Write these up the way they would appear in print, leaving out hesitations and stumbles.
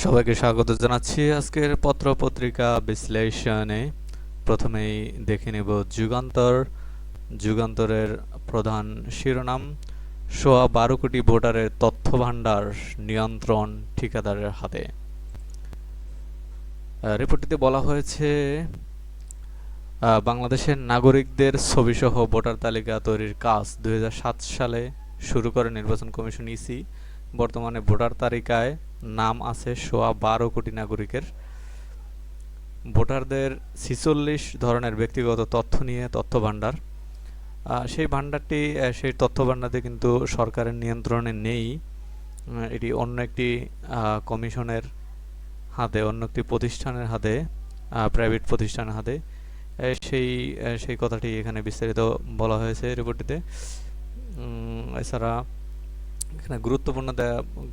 সবাইকে স্বাগত জানাচ্ছি আজকের পত্র-পত্রিকা বিশ্লেষণে। প্রথমেই দেখে নেব যুগান্তর। যুগান্তরের প্রধান শিরোনাম, সোয়া ১২ কোটি ভোটারের তথ্যভান্ডার নিয়ন্ত্রণ ঠিকাদারের হাতে। রিপোর্টটিতে বলা হয়েছে, বাংলাদেশের নাগরিকদের ছবিসহ ভোটার তালিকা তৈরির কাজ ২০০৭ সালে শুরু করে নির্বাচন কমিশন ইসি। বর্তমানে ভোটার তালিকায় নাম আছে সোয়া ১২ কোটি নাগরিকের। ভোটারদের ৪৬ ধরনের ব্যক্তিগত তথ্য নিয়ে তথ্য ভাণ্ডার। সেই তথ্য ভাণ্ডারটি কিন্তু সরকারের নিয়ন্ত্রণে নেই। এটি অন্য একটি কমিশনের হাতে, অন্য একটি প্রতিষ্ঠানের হাতে, প্রাইভেট প্রতিষ্ঠানের হাতে। সেই কথাটি এখানে বিস্তারিত বলা হয়েছে রিপোর্টটিতে। এছাড়া এখানে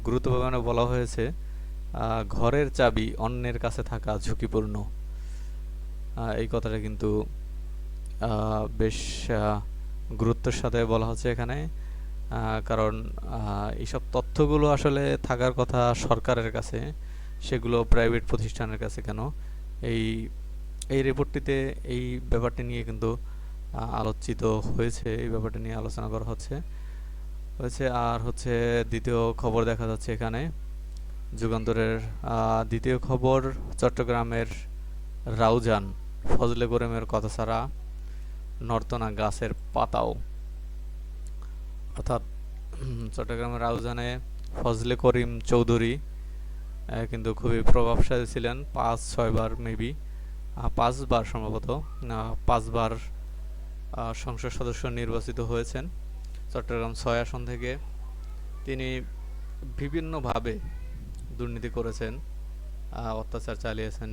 গুরুত্বপূর্ণ বলা হয়েছে, ঘরের চাবি অন্যের কাছে থাকা ঝুঁকিপূর্ণ। এই কথাটা কিন্তু বেশ গুরুত্বের সাথে বলা হচ্ছে এখানে, কারণ এইসব তথ্যগুলো আসলে থাকার কথা সরকারের কাছে, সেগুলো প্রাইভেট প্রতিষ্ঠানের কাছে কেন? এই রিপোর্টটিতে এই ব্যাপারটি নিয়ে কিন্তু আলোচিত হয়েছে, এই ব্যাপারটি নিয়ে আলোচনা করা হয়েছে। আর দ্বিতীয় খবর দেখা যাচ্ছে এখানে যুগান্তরের দ্বিতীয় খবর, চট্টগ্রামের রাউজান, ফজলে করিমের কথা ছাড়া নর্তনা গাছের পাতাও। অর্থাৎ চট্টগ্রামের রাউজানে ফজলে করিম চৌধুরী কিন্তু খুবই প্রভাবশালী ছিলেন। ৫-৬ বার মেবি ৫ বার সম্ভবত ৫ বার সংসদ সদস্য নির্বাচিত হয়েছেন চট্টগ্রাম ৬ আসন থেকে। তিনি বিভিন্নভাবে দুর্নীতি করেছেন, অত্যাচার চালিয়েছেন।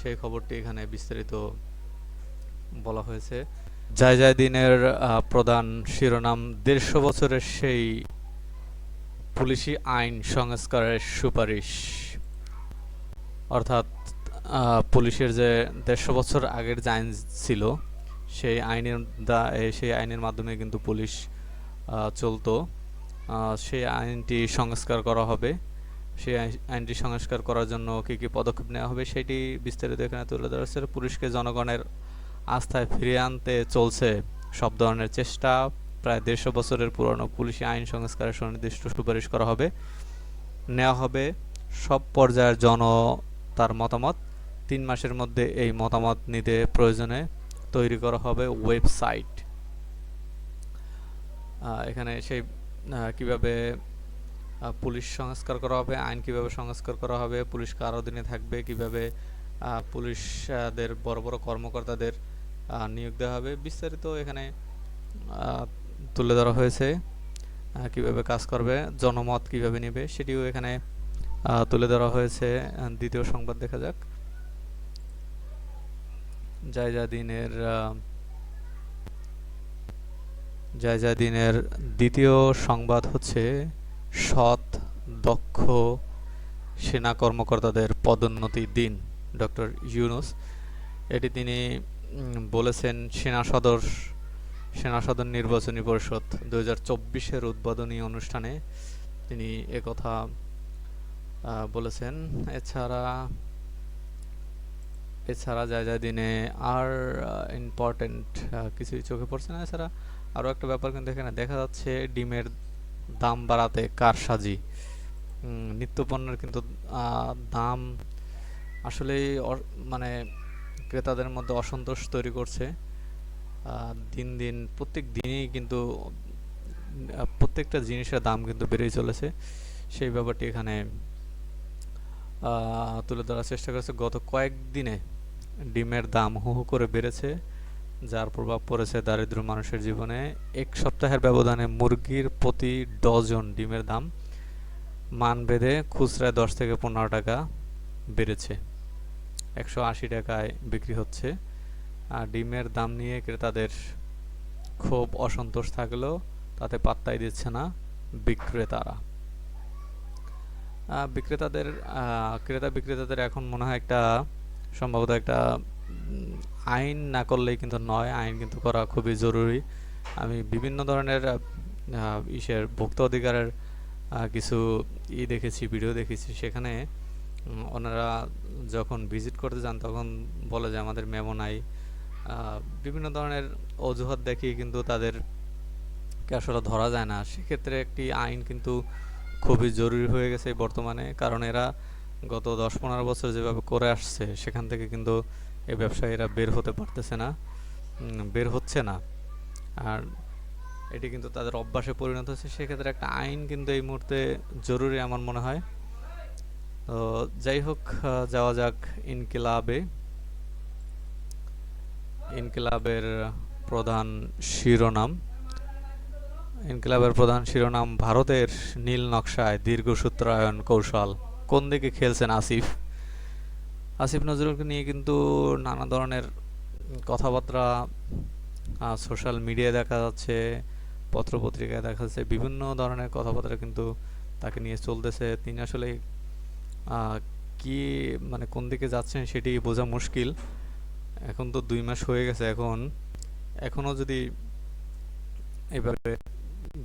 সেই খবরটি এখানে বিস্তারিত বলা হয়েছে। জায়জাদিনের প্রধান শিরোনাম, ১৫০ বছরের সেই পুলিশি আইন সংস্কারের সুপারিশ। অর্থাৎ পুলিশের যে ১৫০ বছর আগের যে আইন ছিল, সেই আইনের মাধ্যমে কিন্তু পুলিশ চলতো। সেই আইনটি সংস্কার করা হবে। সেই আইনটি সংস্কার করার জন্য কী কী পদক্ষেপ নেওয়া হবে সেটি বিস্তারিত এখানে তুলে ধরা হচ্ছে। পুলিশকে জনগণের আস্থায় ফিরিয়ে আনতে চলছে সব ধরনের চেষ্টা। প্রায় ১৫০ বছরের পুরনো পুলিশি আইন সংস্কারের সুনির্দিষ্ট সুপারিশ করা হবে, নেওয়া হবে সব পর্যায়ের জনতার মতামত। ৩ মাসের মধ্যে এই মতামত নিতে প্রয়োজনে তৈরি করা হবে ওয়েবসাইট। এখানে কিভাবে পুলিশ সংস্কার করা হবে, আইন কিভাবে সংস্কার করা হবে, পুলিশ কার অধীনে থাকবে, কিভাবে পুলিশদের বড় বড় কর্মকর্তাদের নিয়োগ দেওয়া হবে, বিস্তারিত এখানে তুলে ধরা হয়েছে। কিভাবে কাজ করবে, জনমত কিভাবে নেবে, সেটিও এখানে তুলে ধরা হয়েছে। দ্বিতীয় সংবাদ দেখা যাক। জায়জাদিনের দ্বিতীয় সংবাদ হচ্ছে, সৎ দক্ষ সেনা কর্মকর্তাদের পদোন্নতি দিন ডক্টর ইউনূস। এটি তিনি বলেছেন সেনা সদর নির্বাচনী পরিষদ ২০২৪-এর উদ্বোধনী অনুষ্ঠানে তিনি একথা বলেছেন। এছাড়া জায়জাদিনে আর ইম্পর্টেন্ট কিছুই চোখে পড়ছে না। এছাড়া আরও একটা ব্যাপার কিন্তু এখানে দেখা যাচ্ছে, ডিমের দাম বাড়াতে কারসাজি। নিত্যপণ্যের কিন্তু দাম আসলেই মানে ক্রেতাদের মধ্যে অসন্তোষ তৈরি করছে। দিন দিন প্রত্যেক দিনেই কিন্তু প্রত্যেকটা জিনিসের দাম কিন্তু বেড়েই চলেছে। সেই ব্যাপারটি এখানে তুলে ধরার চেষ্টা করেছে। গত কয়েকদিনে ডিমের দাম হু হু করে বেড়েছে, যার প্রভাব পড়েছে দারিদ্র মানুষের জীবনে। ১ সপ্তাহের ব্যবধানে মুরগির প্রতি ডজন ডিমের দাম মানভেদে খুচরায় ১০ থেকে ১৫ টাকা বেড়েছে, ১৮০ টাকায় বিক্রি হচ্ছে। আর ডিমের দাম নিয়ে ক্রেতাদের খুব অসন্তোষ থাকলেও তাতে পাত্তাই দিচ্ছে না বিক্রেতারা। ক্রেতা বিক্রেতাদের এখন মনে হয় সম্ভবত একটা আইন না করলেই কিন্তু নয়, আইন কিন্তু করা খুবই জরুরি। আমি বিভিন্ন ধরনের ভোক্তা অধিকারের কিছু দেখেছি, ভিডিও দেখেছি, সেখানে ওনারা যখন ভিজিট করতে যান তখন বলে যে আমাদের মেমো নাই। বিভিন্ন ধরনের অজুহাত দেখিয়ে কিন্তু তাদেরকে আসলে ধরা যায় না। সেক্ষেত্রে একটি আইন কিন্তু খুবই জরুরি হয়ে গেছে বর্তমানে, কারণ এরা গত 10-15 বছর যেভাবে করে আসছে সেখান থেকে কিন্তু এই ব্যবসায়ীরা বের হতে পারতেছে না, বের হচ্ছে না। আর এটি কিন্তু তাদের অভ্যাসে পরিণত হচ্ছে। সেক্ষেত্রে একটা আইন কিন্তু এই মুহূর্তে জরুরি আমার মনে হয়। তো যাই হোক, যাওয়া যাক ইনকিলাবে। ইনকিলাবের প্রধান শিরোনাম ইনকিলাবের প্রধান শিরোনাম ভারতের নীল নকশায় দীর্ঘসূত্রায়ন কৌশল। কোন দিকে খেলছেন আসিফ? আসিফ নজরুলকে নিয়ে কিন্তু নানা ধরনের কথাবার্তা সোশ্যাল মিডিয়ায় দেখা যাচ্ছে, পত্রপত্রিকায় দেখা যাচ্ছে, বিভিন্ন ধরনের কথাবার্তা কিন্তু তাকে নিয়ে চলতেছে। তিনি আসলে কি মানে কোন দিকে যাচ্ছেন সেটি বোঝা মুশকিল। এখন তো 2 মাস হয়ে গেছে, এখনও যদি এভাবে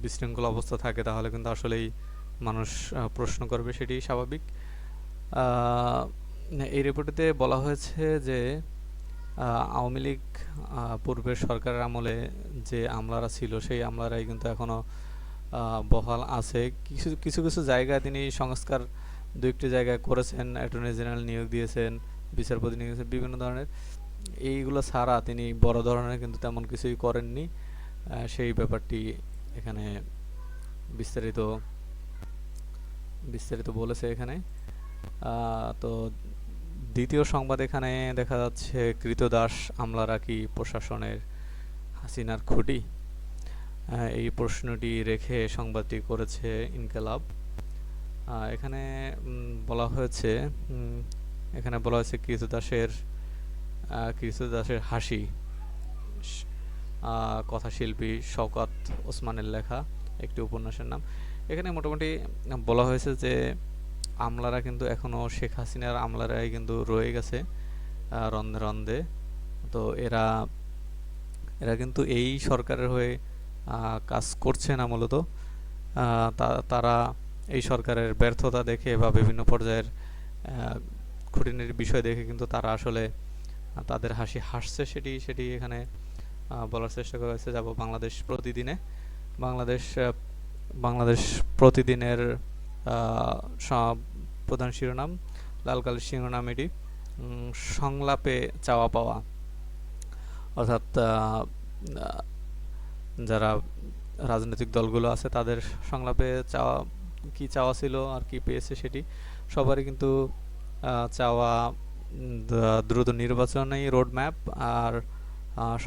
বিশৃঙ্খল অবস্থা থাকে তাহলে কিন্তু আসলেই মানুষ প্রশ্ন করবে, সেটি স্বাভাবিক। এই রিপোর্টেতে বলা হয়েছে যে আওয়ামী লীগ পূর্বের সরকারের আমলে যে আমলারা ছিল সেই আমলারাই কিন্তু এখনও বহাল আছে। কিছু কিছু কিছু জায়গায় তিনি সংস্কার 2-1টি জায়গায় করেছেন, অ্যাটর্নি জেনারেল নিয়োগ দিয়েছেন, বিচারপতি নিয়োগ দিয়েছেন, বিভিন্ন ধরনের। এইগুলো ছাড়া তিনি বড় ধরনের কিন্তু তেমন কিছুই করেননি। সেই ব্যাপারটি এখানে বিস্তারিত বিস্তারিত বলেছে এখানে। তো দ্বিতীয় সংবাদ এখানে দেখা যাচ্ছে, কৃতদাস আমলারা কি প্রশাসনের হাসিনার খুঁটি? এই প্রশ্নটি রেখে সংবাদটি করেছে ইনকিলাব। এখানে বলা হয়েছে কৃতদাসের হাসি, কথাশিল্পী শওকত ওসমানের লেখা একটি উপন্যাসের নাম। এখানে মোটামুটি বলা হয়েছে যে আমলারা কিন্তু এখনও শেখ হাসিনার আমলারাই কিন্তু রয়ে গেছে রন্ধে রন্ধে। তো এরা কিন্তু এই সরকারের হয়ে কাজ করছে না মূলত। তারা এই সরকারের ব্যর্থতা দেখে বা বিভিন্ন পর্যায়ের খুঁটিনাটির বিষয় দেখে কিন্তু তারা আসলে তাদের হাসি হাসছে, সেটি এখানে বলার চেষ্টা করা হয়েছে। যাব বাংলাদেশ প্রতিদিনের প্রধান শিরোনাম, লাল কালির শিরোনাম এটি, সংলাপে চাওয়া পাওয়া। অর্থাৎ যারা রাজনৈতিক দলগুলো আছে তাদের সংলাপে চাওয়া ছিল আর কি পেয়েছে সেটি সবারই কিন্তু চাওয়া দ্রুত নির্বাচনী রোডম্যাপ আর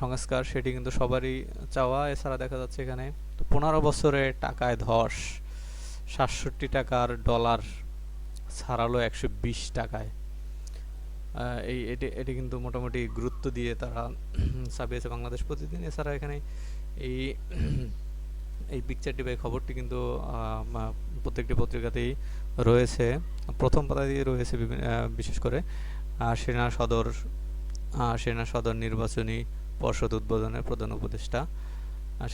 সংস্কার, সেটি কিন্তু সবারই চাওয়া। এছাড়া দেখা যাচ্ছে এখানে 15 বছরে টাকায় ধস, 67 টাকার ডলার ছাড়ালো 120 টাকায়। এটি কিন্তু মোটামুটি গুরুত্ব দিয়ে তারা ছাপিয়েছে বাংলাদেশ প্রতিদিন। এছাড়া এখানে এই পিকচারটি বা খবরটি কিন্তু প্রত্যেকটি পত্রিকাতেই রয়েছে, প্রথম পাতাতেই রয়েছে বিশেষ করে। সেনা সদর নির্বাচনী পর্ষদ উদ্বোধনের প্রধান উপদেষ্টা,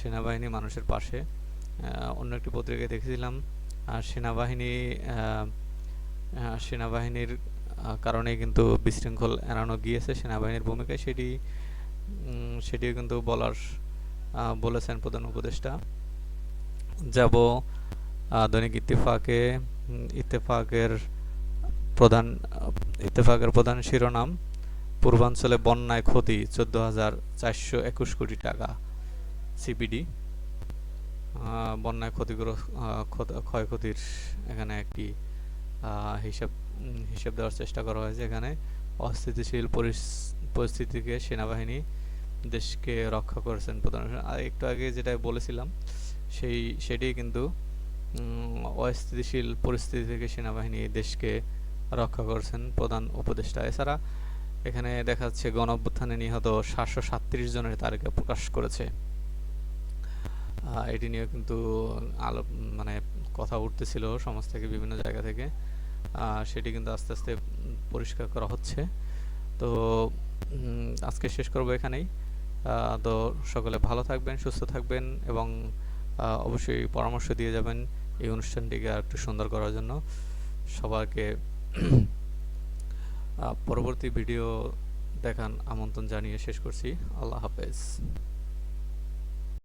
সেনাবাহিনী মানুষের পাশে। অন্য একটি পত্রিকায় দেখেছিলাম সেনাবাহিনীর কারণে কিন্তু বিশৃঙ্খল এড়ানো গিয়েছে সেনাবাহিনীর ভূমিকায়, সেটিও কিন্তু বলেছেন প্রধান উপদেষ্টা। যাব দৈনিক ইত্তেফাকের প্রধান শিরোনাম, পূর্বাঞ্চলে বন্যায় ক্ষতি 14,421 কোটি টাকা। সিপিডি বন্যায় ক্ষয়ক্ষতির এখানে একটি হিসাব দেওয়ার চেষ্টা করা হয়েছে। এখানে অস্থিতিশীল পরিস্থিতিকে সেনাবাহিনী দেশকে রক্ষা করেছেন প্রধান। একটু আগে যেটা বলেছিলাম সেটি কিন্তু অস্থিতিশীল পরিস্থিতি থেকে সেনাবাহিনী দেশকে রক্ষা করেছেন প্রধান উপদেষ্টা। এছাড়া এখানে দেখা যাচ্ছে গণ অভ্যুত্থানে নিহত 737 জনের তালিকা প্রকাশ করেছে। এটি নিয়ে কিন্তু মানে কথা উঠতেছিল সমাজ থেকে, বিভিন্ন জায়গা থেকে। সেটি কিন্তু আস্তে আস্তে পরিষ্কার করা হচ্ছে। তো আজকে শেষ করব এখানেই। তো সকলে ভালো থাকবেন, সুস্থ থাকবেন এবং অবশ্যই পরামর্শ দিয়ে যাবেন এই অনুষ্ঠানটিকে আর একটু সুন্দর করার জন্য। সবাইকে পরবর্তী ভিডিও দেখার আমন্ত্রণ জানিয়ে শেষ করছি। আল্লাহ হাফেজ।